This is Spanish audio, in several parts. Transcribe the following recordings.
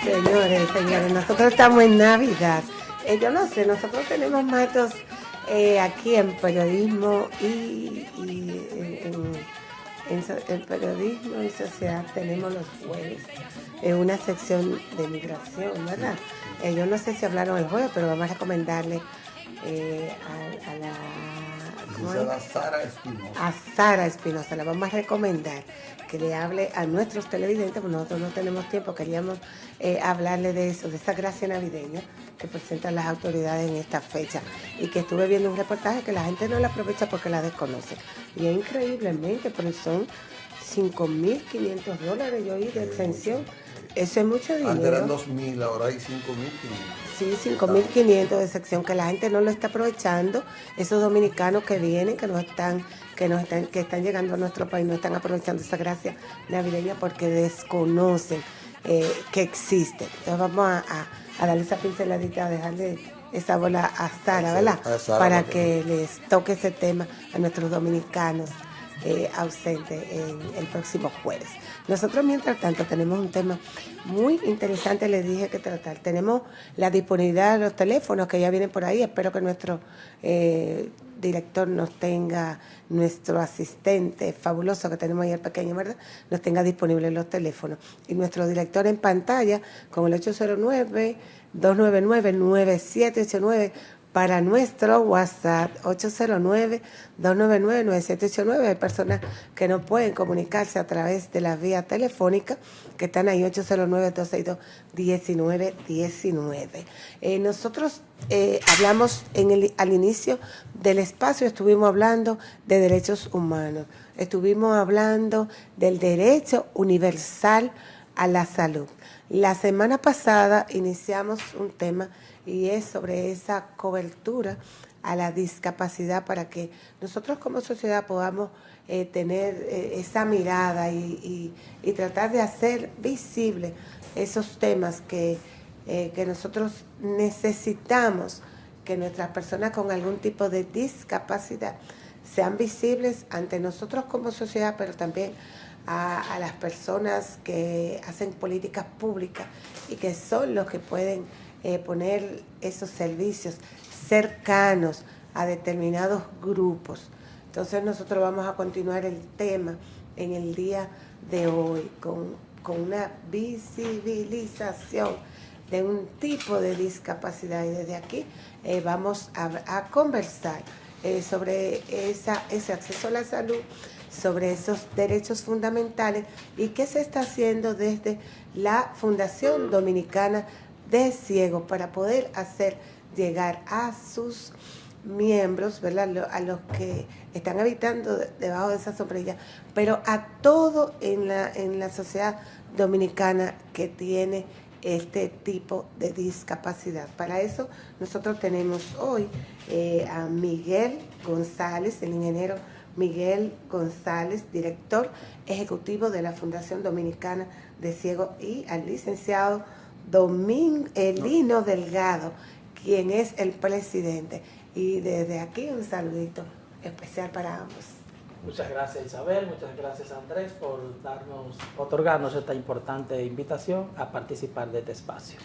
Señores, nosotros estamos en Navidad. Yo no sé, nosotros tenemos maestros aquí en periodismo y en periodismo y sociedad tenemos los jueves, una sección de migración, ¿verdad? Yo no sé si hablaron el jueves, pero vamos a recomendarle a Sara Espinosa, le vamos a recomendar que le hable a nuestros televidentes, porque nosotros no tenemos tiempo, queríamos hablarle de eso, de esa gracia navideña que presentan las autoridades en esta fecha, y que estuve viendo un reportaje que la gente no la aprovecha porque la desconoce, y es increíblemente, pero son $5.500 yo oí de exención. Eso es mucho dinero. Antes eran 2.000, ahora hay 5.500. Sí, 5.500 de sección, que la gente no lo está aprovechando. Esos dominicanos que vienen, que están llegando a nuestro país, no están aprovechando esa gracia navideña porque desconocen que existe. Entonces vamos a darle esa pinceladita, a dejarle esa bola a Sara, ¿verdad? Para que les toque ese tema a nuestros dominicanos ausentes en el próximo jueves. Nosotros, mientras tanto, tenemos un tema muy interesante, les dije que tratar. Tenemos la disponibilidad de los teléfonos que ya vienen por ahí. Espero que nuestro director nos tenga, nuestro asistente fabuloso que tenemos ahí, el pequeño, ¿verdad?, nos tenga disponibles los teléfonos. Y nuestro director en pantalla con el 809-299-9789 para nuestro WhatsApp, 809-299-9789. Hay personas que no pueden comunicarse a través de la vía telefónica, que están ahí, 809-262-1919. Nosotros hablamos al inicio del espacio, estuvimos hablando de derechos humanos, estuvimos hablando del derecho universal a la salud. La semana pasada iniciamos un tema y es sobre esa cobertura a la discapacidad, para que nosotros como sociedad podamos tener esa mirada y tratar de hacer visible esos temas que nosotros necesitamos, que nuestras personas con algún tipo de discapacidad sean visibles ante nosotros como sociedad, pero también a las personas que hacen políticas públicas y que son los que pueden poner esos servicios cercanos a determinados grupos. Entonces nosotros vamos a continuar el tema en el día de hoy con una visibilización de un tipo de discapacidad, y desde aquí vamos a conversar sobre ese acceso a la salud, sobre esos derechos fundamentales y qué se está haciendo desde la Fundación Dominicana de Ciegos para poder hacer llegar a sus miembros, ¿verdad?, a los que están habitando debajo de esa sombrilla, pero a todo en la sociedad dominicana que tiene este tipo de discapacidad. Para eso nosotros tenemos hoy a Miguel González, el ingeniero Miguel González, director ejecutivo de la Fundación Dominicana de Ciegos, y al licenciado Lino Delgado, quien es el presidente. Y desde aquí un saludito especial para ambos. Muchas gracias, Isabel, muchas gracias, Andrés, por otorgarnos esta importante invitación a participar de este espacio.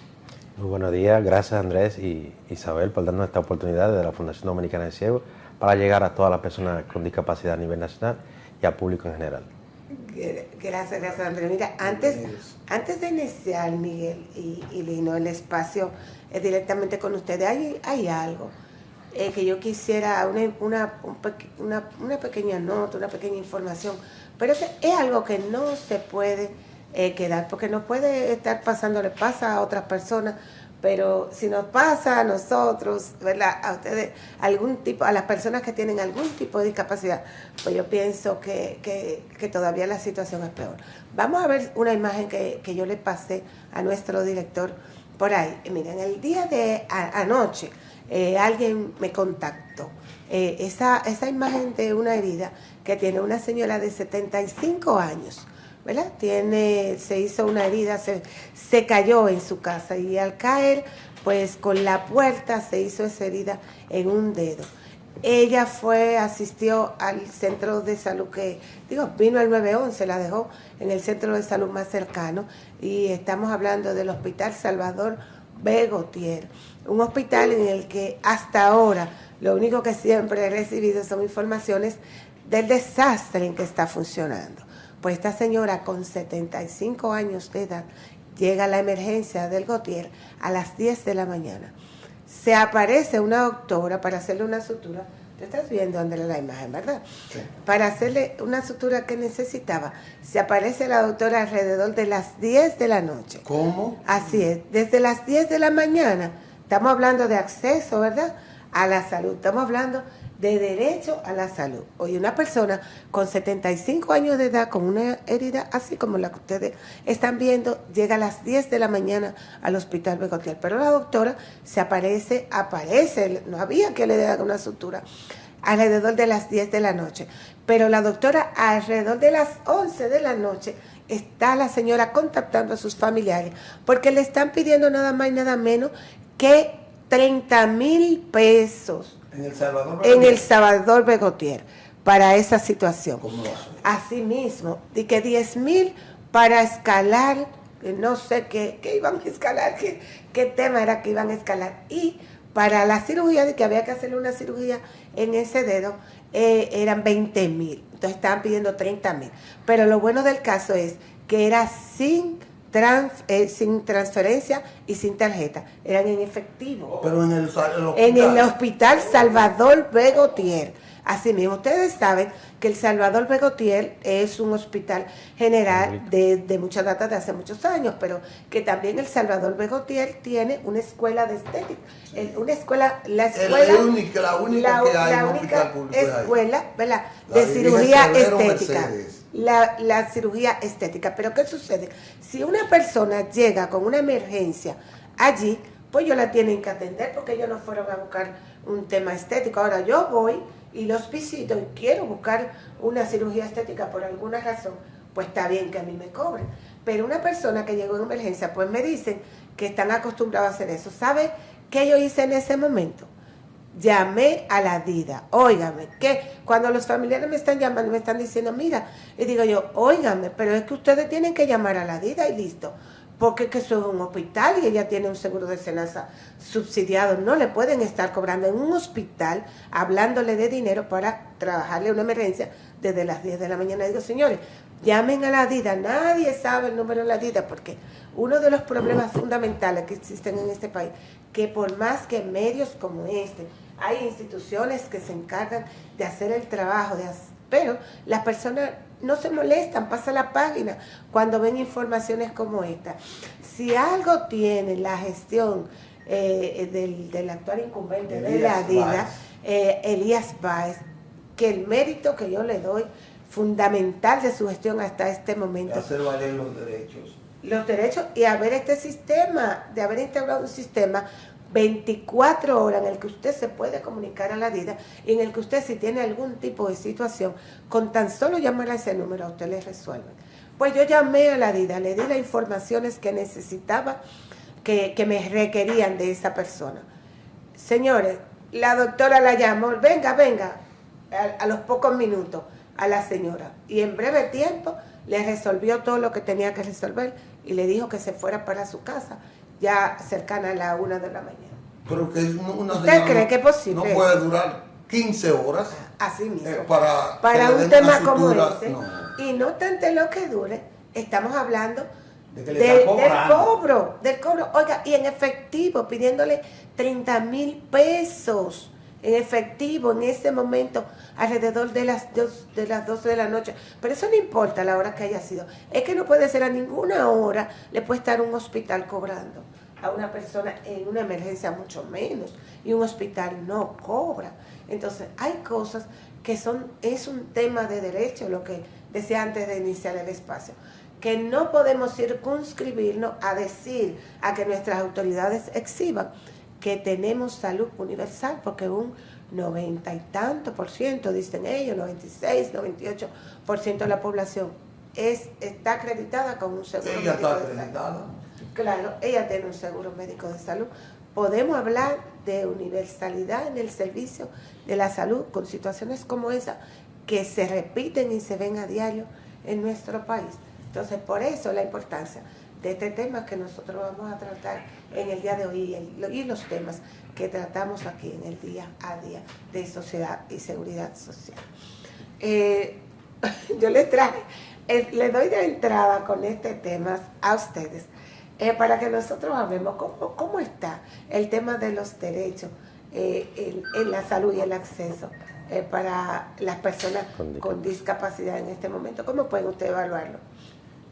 Muy buenos días, gracias, Andrés y Isabel, por darnos esta oportunidad de la Fundación Dominicana de Ciegos para llegar a todas las personas con discapacidad a nivel nacional y al público en general. Gracias, Andrés. Mira, antes de iniciar, Miguel y Lino, el espacio directamente con ustedes, hay algo que yo quisiera, una pequeña nota, una pequeña información, pero es algo que no se puede quedar, porque no puede estar pasando, le pasa a otras personas, pero si nos pasa a nosotros, ¿verdad?, a ustedes, a las personas que tienen algún tipo de discapacidad, pues yo pienso que todavía la situación es peor. Vamos a ver una imagen que yo le pasé a nuestro director por ahí. Miren, el día de anoche alguien me contactó. Esa imagen de una herida que tiene una señora de 75 años, ¿verdad? Se hizo una herida, se cayó en su casa, y al caer, pues con la puerta se hizo esa herida en un dedo. Ella asistió al centro de salud vino al 911, la dejó en el centro de salud más cercano, y estamos hablando del Hospital Salvador B. Gautier, un hospital en el que hasta ahora lo único que siempre he recibido son informaciones del desastre en que está funcionando. Pues esta señora con 75 años de edad llega a la emergencia del Gautier a las 10 de la mañana. Se aparece una doctora para hacerle una sutura. Tú estás viendo, Andrea, la imagen, ¿verdad? Sí. Para hacerle una sutura que necesitaba. Se aparece la doctora alrededor de las 10 de la noche. ¿Cómo? Así es, desde las 10 de la mañana. Estamos hablando de acceso, ¿verdad?, a la salud. Estamos hablando de derecho a la salud. Hoy una persona con 75 años de edad, con una herida así como la que ustedes están viendo, llega a las 10 de la mañana al Hospital B. Gautier. Pero la doctora aparece, no había que le diera una sutura, alrededor de las 10 de la noche. Pero la doctora alrededor de las 11 de la noche está la señora contactando a sus familiares porque le están pidiendo nada más y nada menos que 30,000 pesos. En el Salvador B. Gautier, para esa situación. ¿Cómo lo hace? Así mismo, y que 10,000 para escalar, no sé qué iban a escalar, qué tema era que iban a escalar. Y para la cirugía, de que había que hacerle una cirugía en ese dedo, eran 20,000. Entonces estaban pidiendo 30,000. Pero lo bueno del caso es que era sin transferencia y sin tarjeta, eran en efectivo. Pero en el hospital Salvador B. Gautier. Así mismo, ustedes saben que el Salvador B. Gautier es un hospital general de mucha data, de hace muchos años, pero que también el Salvador B. Gautier tiene una escuela de estética, la única que hay un hospital público escuela, ¿verdad?, de cirugía estética. La cirugía estética. Pero ¿qué sucede? Si una persona llega con una emergencia allí, pues ellos la tienen que atender porque ellos no fueron a buscar un tema estético. Ahora yo voy y los visito y quiero buscar una cirugía estética por alguna razón, pues está bien que a mí me cobren. Pero una persona que llegó en emergencia, pues me dicen que están acostumbrados a hacer eso. ¿Sabe qué yo hice en ese momento? Llamé a la DIDA. Óigame, que cuando los familiares me están llamando, me están diciendo, mira, y digo yo, óigame, pero es que ustedes tienen que llamar a la DIDA y listo, porque es que eso es un hospital y ella tiene un seguro de cenaza subsidiado. No le pueden estar cobrando en un hospital, hablándole de dinero para trabajarle una emergencia desde las 10 de la mañana. Digo, señores, llamen a la DIDA. Nadie sabe el número de la DIDA, porque uno de los problemas fundamentales que existen en este país, que por más que medios como este, hay instituciones que se encargan de hacer el trabajo, pero las personas no se molestan, pasan la página cuando ven informaciones como esta. Si algo tiene la gestión del actual incumbente de la DIDA, Elías Báez, que el mérito que yo le doy fundamental de su gestión hasta este momento. De hacer valer los derechos. Los derechos y haber de haber integrado un sistema 24 horas en el que usted se puede comunicar a la DIDA y en el que usted, si tiene algún tipo de situación, con tan solo llamar a ese número a usted le resuelven. Pues yo llamé a la DIDA, le di las informaciones que necesitaba, que me requerían de esa persona. Señores, la doctora la llamó, venga, a los pocos minutos a la señora, y en breve tiempo le resolvió todo lo que tenía que resolver y le dijo que se fuera para su casa ya cercana a la 1 de la mañana. Pero que ¿Usted cree que es posible? No puede durar 15 horas. Así mismo. Para un tema como ese. No. Y no tanto lo que dure, estamos hablando del cobro. Oiga, y en efectivo, pidiéndole 30,000 pesos en efectivo en ese momento, alrededor de las 12 de la noche. Pero eso no importa la hora que haya sido. Es que no puede ser a ninguna hora, le puede estar un hospital cobrando a una persona en una emergencia, mucho menos, y un hospital no cobra. Entonces hay cosas que es un tema de derecho, lo que decía antes de iniciar el espacio, que no podemos circunscribirnos a decir, a que nuestras autoridades exhiban que tenemos salud universal, porque un 90 y tanto por ciento, dicen ellos, 96, 98% de la población está acreditada con un seguro médico de salud. Claro, ella tiene un seguro médico de salud. Podemos hablar de universalidad en el servicio de la salud con situaciones como esa que se repiten y se ven a diario en nuestro país. Entonces, por eso la importancia de este tema que nosotros vamos a tratar en el día de hoy y los temas que tratamos aquí en el día a día de sociedad y seguridad social. Yo les traje, le doy de entrada con este tema a ustedes para que nosotros hablemos cómo está el tema de los derechos en la salud y el acceso para las personas con discapacidad en este momento. ¿Cómo pueden ustedes evaluarlo?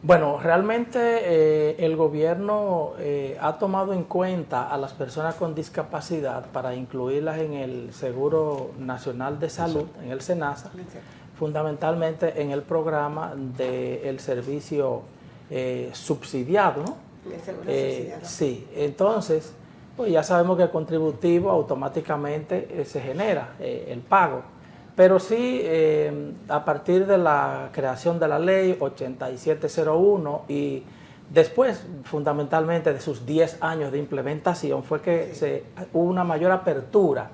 Bueno, realmente el gobierno ha tomado en cuenta a las personas con discapacidad para incluirlas en el Seguro Nacional de Salud, en el SENASA, fundamentalmente en el programa del servicio subsidiado, ¿no? El seguro subsidiado. Sí, entonces, pues ya sabemos que el contributivo automáticamente se genera el pago. Pero sí, a partir de la creación de la ley 8701 y después, fundamentalmente, de sus 10 años de implementación, fue que hubo una mayor apertura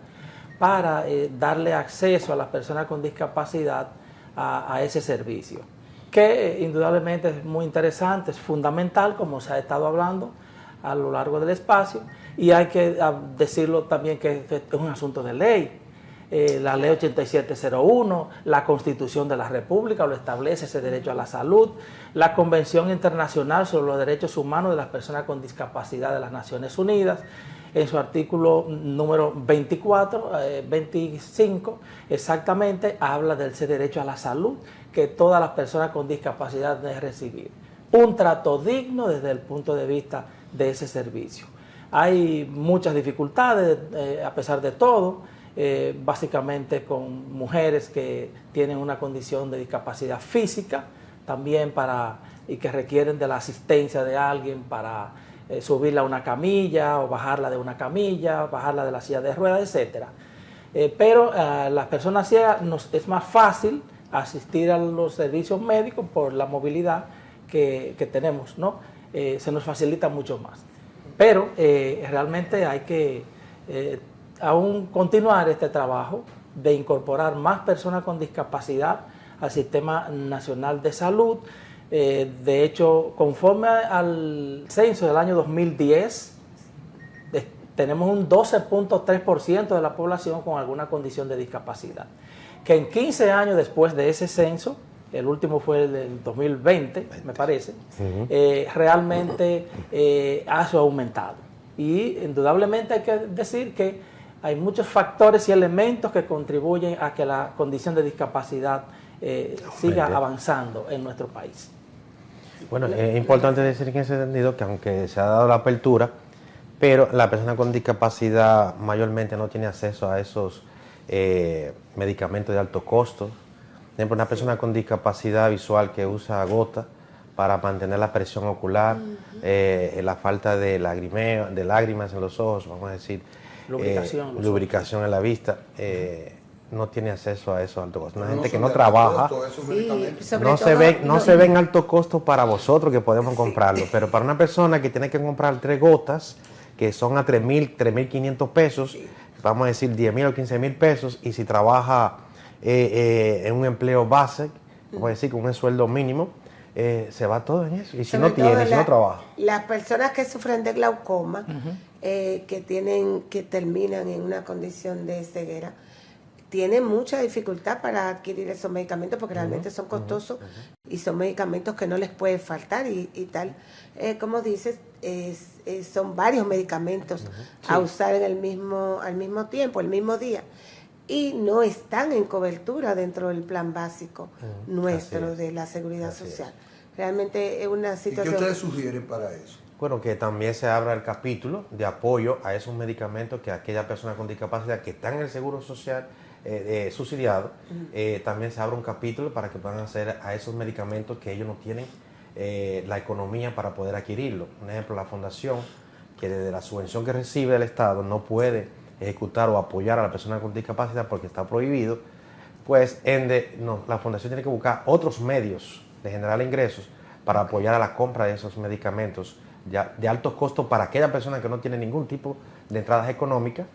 para darle acceso a las personas con discapacidad a ese servicio, que indudablemente es muy interesante, es fundamental, como se ha estado hablando a lo largo del espacio, y hay que decirlo también que es un asunto de ley. La ley 8701, la Constitución de la República lo establece, ese derecho a la salud, la Convención Internacional sobre los Derechos Humanos de las Personas con Discapacidad de las Naciones Unidas, en su artículo número 25, exactamente, habla de ese derecho a la salud que todas las personas con discapacidad deben recibir. Un trato digno desde el punto de vista de ese servicio. Hay muchas dificultades, a pesar de todo, básicamente con mujeres que tienen una condición de discapacidad física, también y que requieren de la asistencia de alguien para subirla a una camilla o bajarla de una camilla, bajarla de la silla de ruedas, etc. Pero a las personas ciegas es más fácil asistir a los servicios médicos por la movilidad que tenemos, ¿no? Se nos facilita mucho más. Pero realmente hay que aún continuar este trabajo de incorporar más personas con discapacidad al Sistema Nacional de Salud. De hecho, conforme al censo del año 2010, tenemos un 12.3% de la población con alguna condición de discapacidad, que en 15 años después de ese censo, el último fue el del 2020, me parece, realmente ha aumentado. Y indudablemente hay que decir que hay muchos factores y elementos que contribuyen a que la condición de discapacidad siga avanzando en nuestro país. Bueno, es importante decir en ese sentido que aunque se ha dado la apertura, pero la persona con discapacidad mayormente no tiene acceso a esos medicamentos de alto costo. Por ejemplo, una persona con discapacidad visual que usa gota para mantener la presión ocular, la falta de lágrimas en los ojos, vamos a decir, lubricación en la vista, no tiene acceso a esos altos costos. Una gente que no trabaja, no se ven alto costo para vosotros que podemos comprarlo, pero para una persona que tiene que comprar 3 gotas, que son a 3.500 pesos, vamos a decir 10.000 o 15.000 pesos, y si trabaja en un empleo base, vamos a decir con un sueldo mínimo, se va todo en eso. Y si no tiene, si no trabaja. Las personas que sufren de glaucoma, que terminan en una condición de ceguera, tienen mucha dificultad para adquirir esos medicamentos porque realmente son costosos y son medicamentos que no les puede faltar y tal. Como dices, son varios medicamentos a usar al mismo tiempo, el mismo día. Y no están en cobertura dentro del plan básico nuestro de la seguridad social. Realmente es una situación... ¿Y qué ustedes sugieren para eso? Bueno, que también se abra el capítulo de apoyo a esos medicamentos que aquellas personas con discapacidad que están en el Seguro Social subsidiado, también se abra un capítulo para que puedan acceder a esos medicamentos que ellos no tienen la economía para poder adquirirlo. Por ejemplo, la fundación, que desde la subvención que recibe del Estado no puede ejecutar o apoyar a la persona con discapacidad porque está prohibido, pues la fundación tiene que buscar otros medios de generar ingresos para apoyar a la compra de esos medicamentos de altos costos para aquella persona que no tiene ningún tipo de entradas económicas,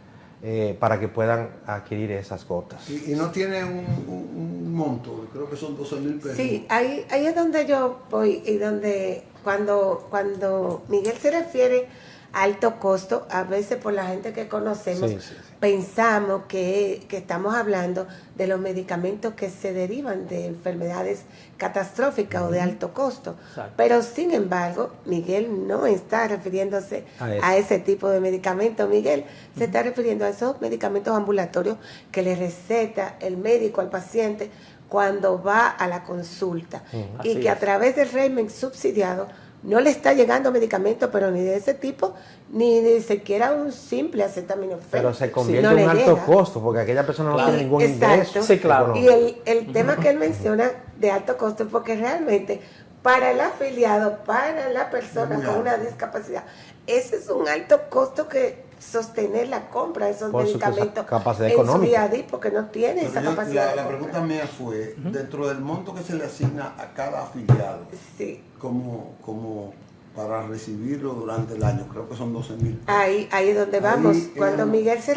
para que puedan adquirir esas gotas. Y no tiene un monto, creo que son 12,000 pesos. Sí, ahí es donde yo voy y donde cuando Miguel se refiere a alto costo, a veces por la gente que conocemos, Sí. pensamos que estamos hablando de los medicamentos que se derivan de enfermedades catastróficas o de alto costo. Exacto. Pero sin embargo, Miguel no está refiriéndose A a ese tipo de medicamentos. Miguel se está refiriendo a esos medicamentos ambulatorios que le receta el médico al paciente cuando va a la consulta. Y Así que a es. través del régimen subsidiado no le está llegando medicamento, pero ni de ese tipo, ni siquiera un simple acetaminofén. Pero se convierte no en le un alto llega. costo, porque aquella persona no Claro. tiene ningún Exacto. ingreso. Sí, claro. Y el tema que él menciona de alto costo, porque realmente para el afiliado, para la persona Muy con una alto. discapacidad, ese es un alto costo que sostener la compra de esos Por su medicamentos capacidad en su económica. día a día, porque no tiene Pero esa yo- capacidad de la compra. pregunta mía fue, dentro del monto que se le asigna a cada afiliado, Sí. como para recibirlo durante el año, creo que son 12,000 pesos. Ahí es donde vamos. Ahí, Cuando en- Miguel se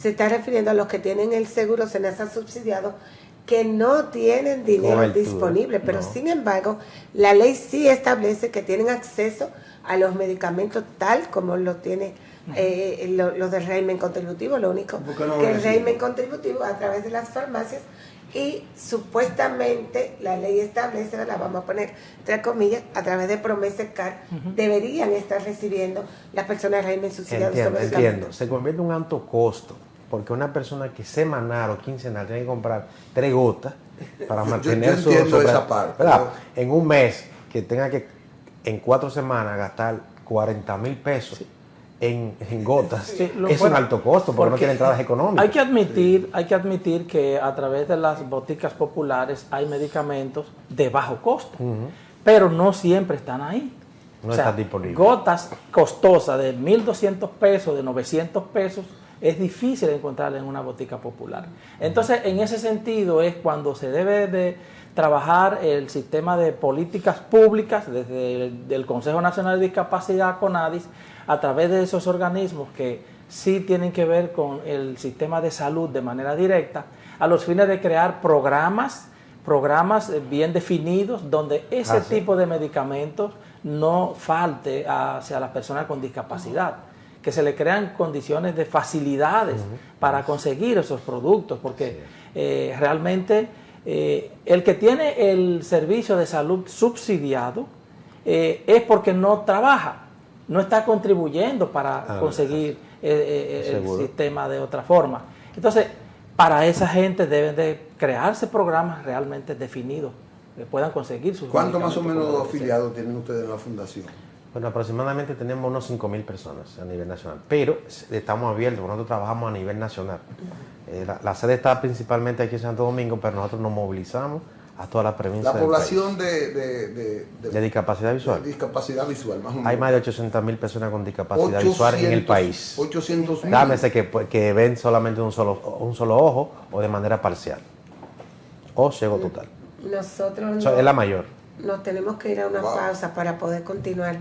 está refiriendo a los que tienen el seguro SENASA subsidiado, que no tienen dinero Cobertura, disponible, pero no. sin embargo, la ley sí establece que tienen acceso a los medicamentos tal como lo tiene los del régimen contributivo. Lo único ¿Por qué no lo que el reciben? régimen contributivo a través de las farmacias y supuestamente la ley establece, la vamos a poner entre comillas, a través de promesas CAR, deberían estar recibiendo las personas del régimen subsidiado estos Entiendo. medicamentos. Se convierte en un alto costo, porque una persona que semanal o quincenal tiene que comprar 3 gotas para mantener yo entiendo su esa parte, ¿verdad? En un mes, que tenga que en 4 semanas gastar 40,000 pesos en gotas, Sí, lo- es bueno, un alto costo, porque no porque tiene entradas económicas. Hay que admitir que a través de las boticas populares hay medicamentos de bajo costo, pero no siempre están ahí. No están disponibles. Gotas costosas de 1.200 pesos, de 900 pesos, es difícil encontrar en una botica popular. Entonces, en ese sentido es cuando se debe de trabajar el sistema de políticas públicas desde el Consejo Nacional de Discapacidad, CONADIS, a través de esos organismos que sí tienen que ver con el sistema de salud de manera directa, a los fines de crear programas bien definidos donde ese tipo de medicamentos no falte hacia las personas con discapacidad, que se le crean condiciones de facilidades para conseguir esos productos, porque realmente el que tiene el servicio de salud subsidiado es porque no trabaja, no está contribuyendo para conseguir el seguro. sistema de otra forma. Entonces, para esa gente deben de crearse programas realmente definidos que puedan conseguir sus ¿Cuántos más o medicamentos menos como debe ser. afiliados tienen ustedes en la fundación? Bueno, aproximadamente tenemos unos 5,000 personas a nivel nacional, pero estamos abiertos, nosotros trabajamos a nivel nacional. La sede está principalmente aquí en Santo Domingo, pero nosotros nos movilizamos a toda la provincia. La del población país. de discapacidad visual. de discapacidad visual, más o menos. Hay más de 800,000 personas con discapacidad visual en el país. 800,000. Llámese que ven solamente un solo ojo o de manera parcial o ciego total. Nosotros Eso es la mayor. nos tenemos que ir a una Wow. pausa para poder continuar.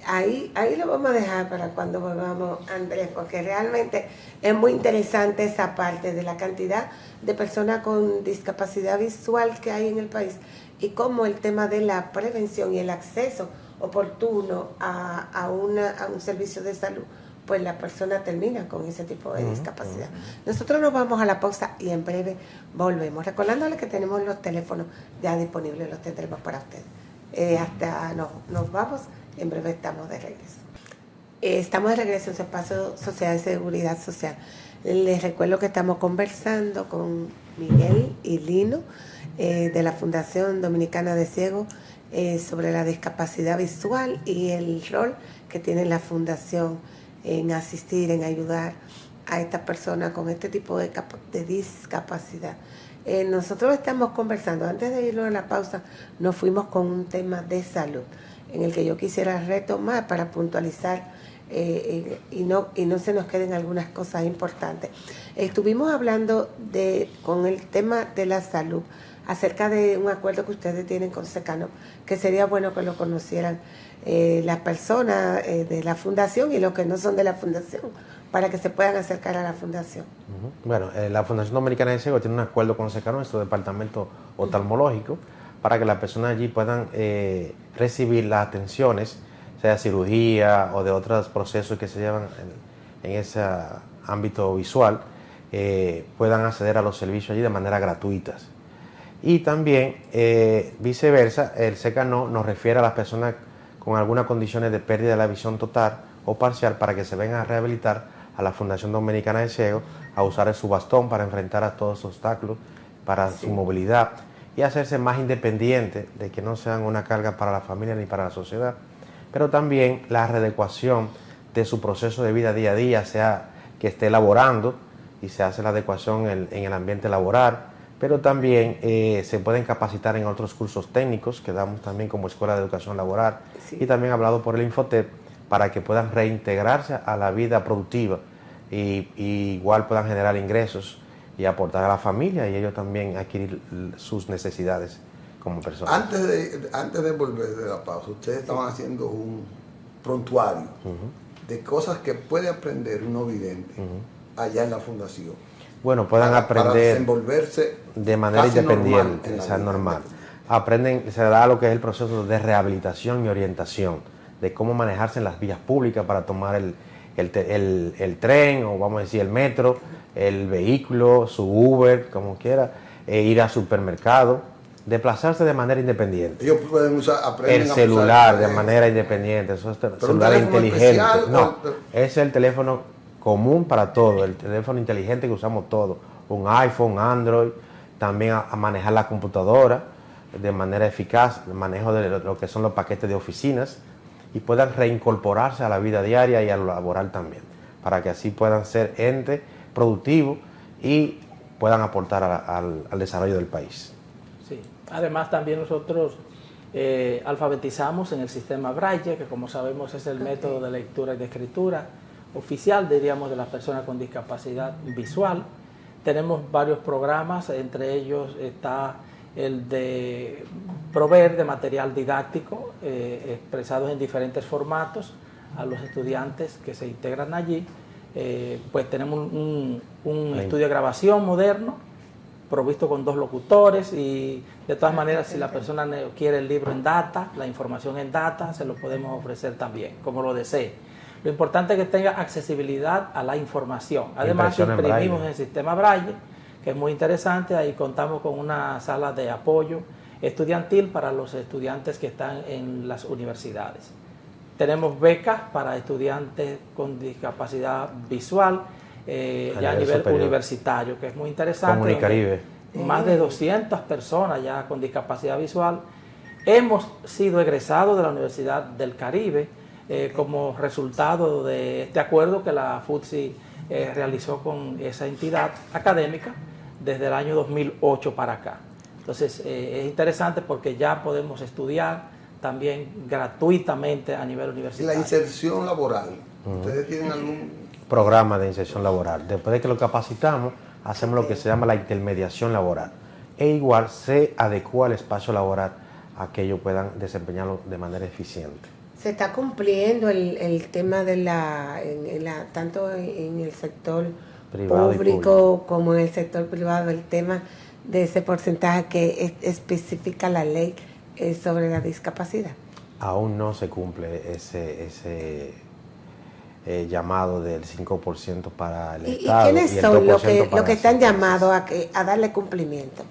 Ahí lo vamos a dejar para cuando volvamos, Andrés, porque realmente es muy interesante esa parte de la cantidad de personas con discapacidad visual que hay en el país y cómo el tema de la prevención y el acceso oportuno a un servicio de salud, pues la persona termina con ese tipo de discapacidad. Nosotros nos vamos a la pausa y en breve volvemos. Recordándole que tenemos los teléfonos ya disponibles, los tendremos para ustedes. Nos vamos, en breve estamos de regreso. Estamos de regreso en su espacio Sociedad de Seguridad Social. Les recuerdo que estamos conversando con Miguel y Lino de la Fundación Dominicana de Ciegos sobre la discapacidad visual y el rol que tiene la Fundación en asistir, en ayudar a estas personas con este tipo de discapacidad. Nosotros estamos conversando, antes de irnos a la pausa, nos fuimos con un tema de salud, en el que yo quisiera retomar para puntualizar y no se nos queden algunas cosas importantes. Estuvimos hablando con el tema de la salud, acerca de un acuerdo que ustedes tienen con Secano, que sería bueno que lo conocieran las personas de la fundación y los que no son de la fundación, para que se puedan acercar a la fundación? Bueno, la Fundación Dominicana del Ciego tiene un acuerdo con SECA, nuestro departamento oftalmológico, para que las personas allí puedan recibir las atenciones, sea cirugía o de otros procesos que se llevan en ese ámbito visual, puedan acceder a los servicios allí de manera gratuitas. Y también, viceversa, el SECA nos refiere a las personas con algunas condiciones de pérdida de la visión total o parcial para que se vengan a rehabilitar a la Fundación Dominicana del Ciego, a usar su bastón para enfrentar a todos los obstáculos, para su movilidad y hacerse más independiente, de que no sean una carga para la familia ni para la sociedad. Pero también la readecuación de su proceso de vida día a día, sea que esté laborando y se hace la adecuación en el ambiente laboral, pero también se pueden capacitar en otros cursos técnicos que damos también como Escuela de Educación Laboral, y también hablado por el Infotep, para que puedan reintegrarse a la vida productiva y igual puedan generar ingresos y aportar a la familia y ellos también adquirir sus necesidades como personas. Antes de volver de la pausa, ustedes estaban haciendo un prontuario de cosas que puede aprender un no vidente allá en la fundación. Bueno, puedan aprender para desenvolverse de manera independiente, normal, normal. Aprenden, se da lo que es el proceso de rehabilitación y orientación, de cómo manejarse en las vías públicas para tomar el tren, o vamos a decir el metro, el vehículo, su Uber, como quiera, ir al supermercado, desplazarse de manera independiente. Ellos pueden aprenden el celular usar de manera independiente, eso es celular inteligente. No, es el teléfono común para todo, el teléfono inteligente que usamos todos, un iPhone, Android, también a manejar la computadora de manera eficaz, el manejo de lo que son los paquetes de oficinas, y puedan reincorporarse a la vida diaria y a lo laboral también, para que así puedan ser ente productivo y puedan aportar al desarrollo del país. Sí. Además también nosotros alfabetizamos en el sistema Braille, que como sabemos es el método de lectura y de escritura oficial, diríamos, de las personas con discapacidad visual. Tenemos varios programas, entre ellos está el de proveer de material didáctico expresados en diferentes formatos a los estudiantes que se integran allí. Pues tenemos un estudio de grabación moderno provisto con 2 locutores, y de todas maneras, si la persona quiere el libro en data, la información en data, se lo podemos ofrecer también, como lo desee. Lo importante es que tenga accesibilidad a la información. Además, imprimimos en el sistema Braille, que es muy interesante. Ahí contamos con una sala de apoyo estudiantil para los estudiantes que están en las universidades. Tenemos becas para estudiantes con discapacidad visual, ya a nivel superior, universitario, que es muy interesante. Comunicaribe. Más de 200 personas ya con discapacidad visual. Hemos sido egresados de la Universidad del Caribe como resultado de este acuerdo que la FUTSI realizó con esa entidad académica desde el año 2008 para acá. Entonces es interesante porque ya podemos estudiar también gratuitamente a nivel universitario. ¿Y la inserción laboral? ¿Ustedes tienen algún programa de inserción laboral? Después de que lo capacitamos, hacemos lo que se llama la intermediación laboral. E igual se adecua al espacio laboral a que ellos puedan desempeñarlo de manera eficiente. Se está cumpliendo el tema de tanto en el sector privado público como en el sector privado, el tema de ese porcentaje que especifica la ley sobre la discapacidad. Aún no se cumple ese llamado del 5% para el Estado. ¿Y quiénes son los que están llamados a darle cumplimiento?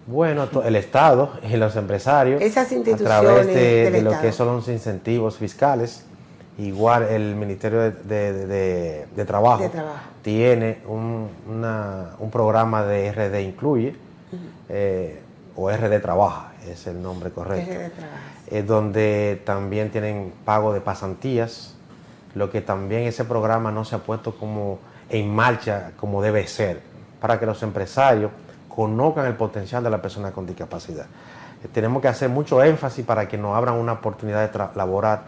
Bueno, el Estado y los empresarios, esas instituciones a través de lo Estado, que son los incentivos fiscales. Igual el Ministerio de Trabajo tiene un programa de RD Incluye, o RD Trabaja, es el nombre correcto, donde también tienen pago de pasantías, lo que también ese programa no se ha puesto como en marcha como debe ser, para que los empresarios conozcan el potencial de la persona con discapacidad. Tenemos que hacer mucho énfasis para que nos abran una oportunidad de laboral,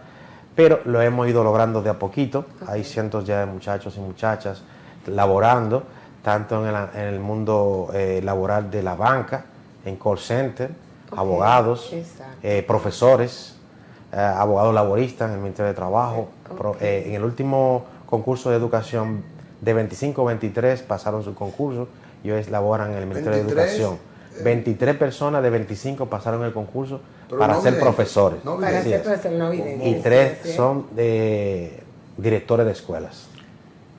pero lo hemos ido logrando de a poquito. Hay cientos ya de muchachos y muchachas laborando, tanto en el mundo laboral de la banca, en call center, abogados, profesores, abogados laboristas en el Ministerio de Trabajo. En el último concurso de educación De 25 23 pasaron su concurso y hoy laboran en el Ministerio 23, de Educación. 23 personas de 25 pasaron el concurso pero para no ser videntes, profesores. no Para videntes. ser profesor no vidente. Y Sí, 3 sí. son de directores de escuelas.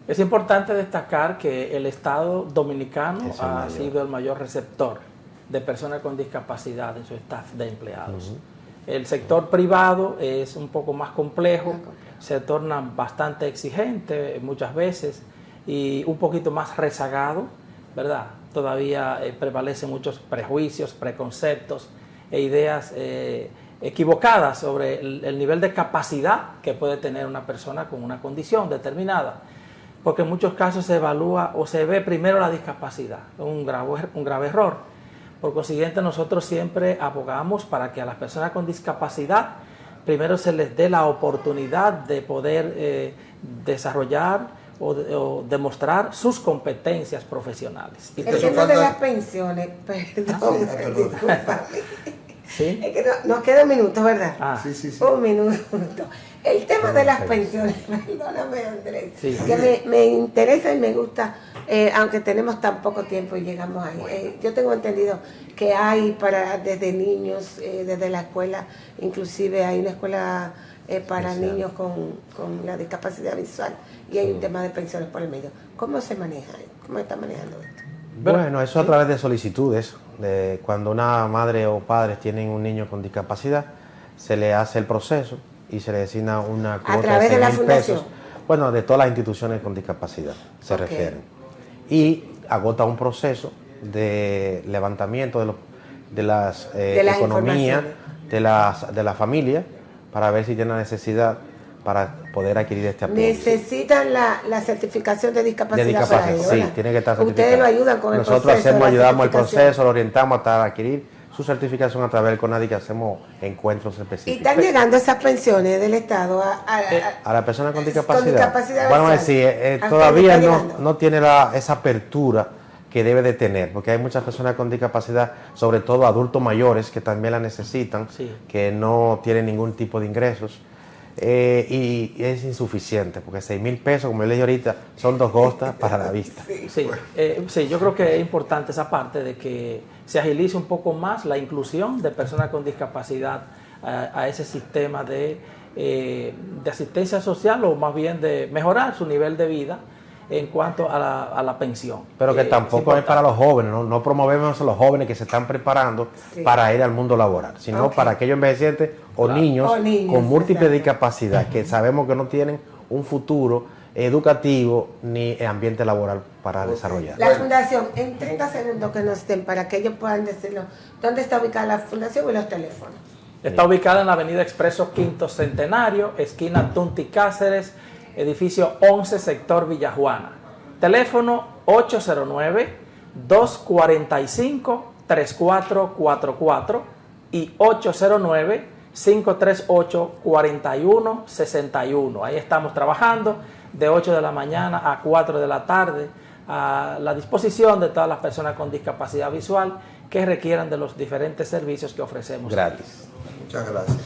Es importante destacar que el Estado dominicano Es el ha mayor. sido el mayor receptor de personas con discapacidad en su staff de empleados. El sector privado es un poco más complejo, se torna bastante exigente muchas veces y un poquito más rezagado, ¿verdad? Todavía prevalecen muchos prejuicios, preconceptos e ideas equivocadas sobre el nivel de capacidad que puede tener una persona con una condición determinada, porque en muchos casos se evalúa o se ve primero la discapacidad, un grave error. Por consiguiente, nosotros siempre abogamos para que a las personas con discapacidad primero se les dé la oportunidad de poder desarrollar o demostrar sus competencias profesionales. Y El Eso tema de falta- las pensiones, perdón, perdón. discúlpame. ¿Sí? Es que nos queda un minuto, ¿verdad? Ah, Sí, sí, sí. Un minuto. El tema de las pensiones, perdóname Andrés, Sí. que me interesa y me gusta, aunque tenemos tan poco tiempo y llegamos ahí. Yo tengo entendido que hay desde niños, desde la escuela, inclusive hay una escuela para Visual. niños con la discapacidad visual y hay un tema de pensiones por el medio. ¿Cómo se maneja? ¿Cómo está manejando esto? Bueno, eso a través de solicitudes. De cuando una madre o padres tienen un niño con discapacidad, se le hace el proceso y se le designa una cuota través de la 6.000 fundación. pesos. Bueno, de todas las instituciones con discapacidad se Ok. refieren. Y agota un proceso de levantamiento de las De las economías informaciones. de la familia para ver si tiene la necesidad para poder adquirir este apoyo. Necesitan la certificación de discapacidad, De discapacidad, para ello, sí, ¿verdad? tiene que estar certificado. Ustedes lo ayudan con el Nosotros proceso. de la ayudamos el certificación. proceso, lo orientamos hasta adquirir su certificación a través del CONADI, que hacemos encuentros Y específicos. están llegando esas pensiones del Estado A la persona con con discapacidad. discapacidad Bueno, visual. decir, ¿A ustedes todavía está no, llegando? no tiene esa apertura que debe de tener, porque hay muchas personas con discapacidad, sobre todo adultos mayores, que también la necesitan, Sí. que no tienen ningún tipo de ingresos. Y es insuficiente, porque 6.000 pesos, como yo le dije ahorita, son 2 gostas para la vista. Sí, yo creo que es importante esa parte de que se agilice un poco más la inclusión de personas con discapacidad a ese sistema de asistencia social, o más bien de mejorar su nivel de vida en cuanto a la pensión. Pero que tampoco es para los jóvenes, no promovemos a los jóvenes que se están preparando Sí. para ir al mundo laboral, sino Ok. para aquellos envejecientes o Claro. niños, O niños, con múltiples exacto. discapacidad, que sabemos que no tienen un futuro educativo ni ambiente laboral para desarrollar. La Bueno. fundación, en 30 segundos que nos den para que ellos puedan decirlo, ¿dónde está ubicada la fundación y los teléfonos? Está ubicada en la avenida Expreso Quinto Centenario, esquina Tunti Cáceres, edificio 11, sector Villajuana. Teléfono 809-245-3444 y 809-538-4161. Ahí estamos trabajando de 8 de la mañana a 4 de la tarde a la disposición de todas las personas con discapacidad visual que requieran de los diferentes servicios que ofrecemos. Gratis. Muchas gracias.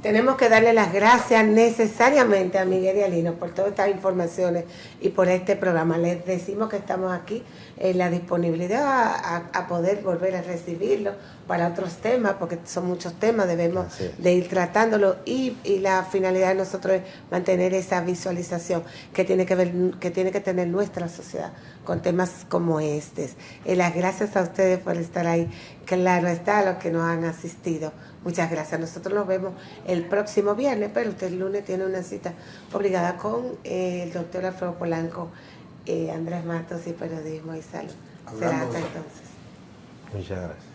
Tenemos que darle las gracias necesariamente a Miguel y a Lino por todas estas informaciones y por este programa. Les decimos que estamos aquí en la disponibilidad a poder volver a recibirlo para otros temas, porque son muchos temas, debemos Así es. de ir tratándolo y la finalidad de nosotros es mantener esa visualización que tiene que tener nuestra sociedad con temas como estos. Las gracias a ustedes por estar ahí. Claro está, a los que nos han asistido. Muchas gracias. Nosotros nos vemos el próximo viernes, pero usted el lunes tiene una cita obligada con el doctor Alfredo Polanco, Andrés Matos y Periodismo y Salud. Será Hablando hasta de- entonces. Muchas gracias.